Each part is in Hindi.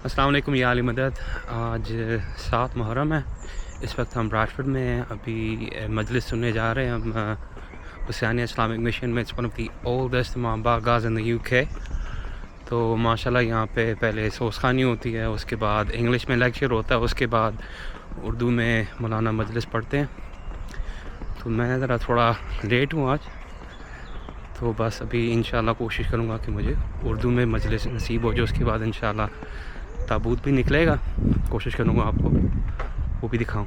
अस्सलाम वालेकुम या अली मदद। आज 7 मुहर्रम है। इस वक्त हम ब्रैडफोर्ड में हैं। अभी मजलिस सुनने जा रहे हैं हम हुसैनिया इस्लामिक मिशन में। It's one of the oldest इमाम बारगाहs इन द यूके। तो माशाल्लाह यहाँ पे पहले सोसखानी होती है, उसके बाद इंग्लिश में लेक्चर होता है, उसके बाद उर्दू में मौलाना मजलिस पढ़ते हैं। तो मैं ज़रा थोड़ा लेट हूँ आज, तो बस अभी इंशाल्लाह कोशिश करूँगा कि मुझे उर्दू में मजलिस नसीब हो जाए। उसके बाद इंशाल्लाह ताबूत भी निकलेगा, कोशिश करूँगा आपको वो भी दिखाऊँ।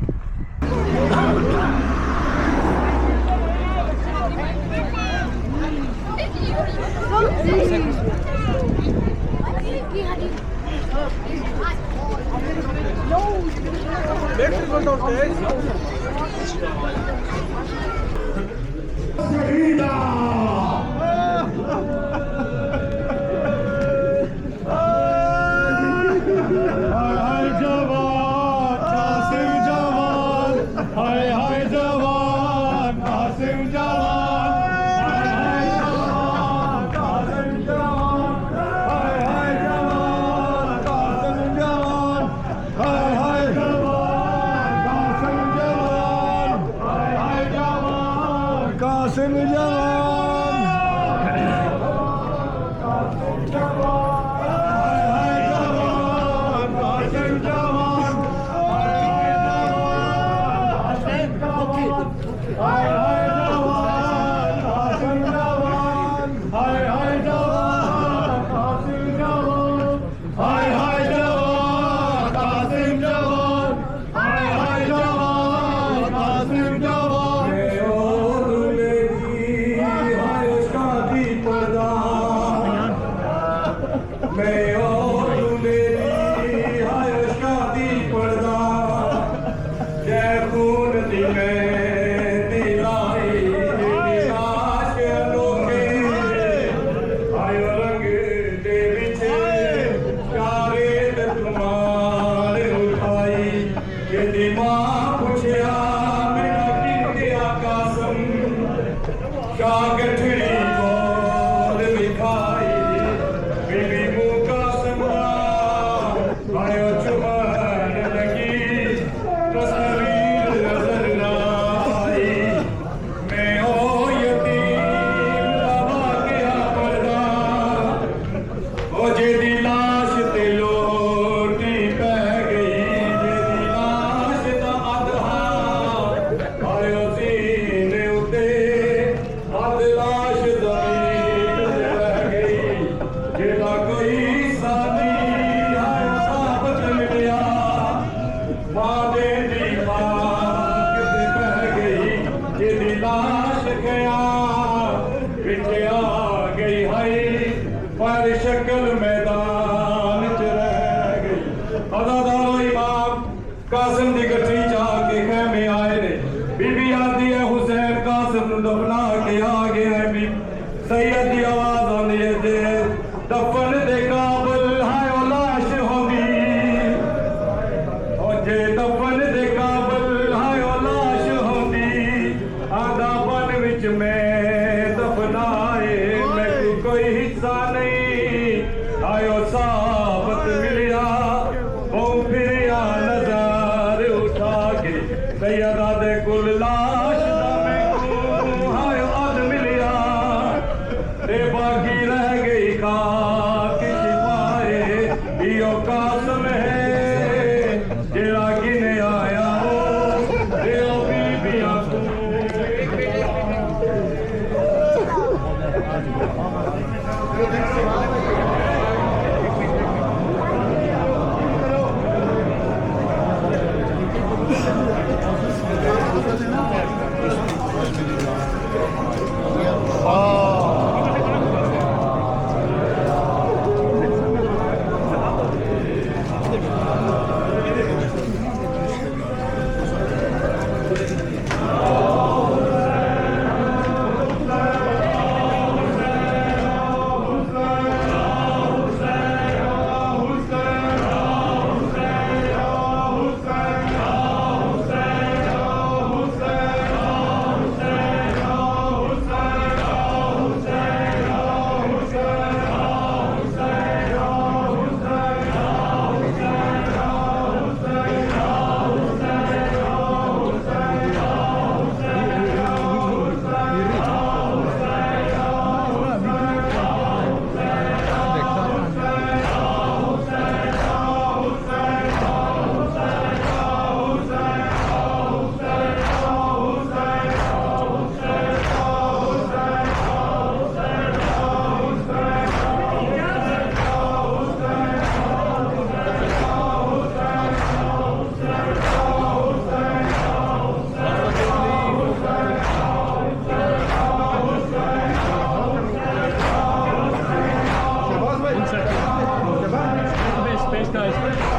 guys.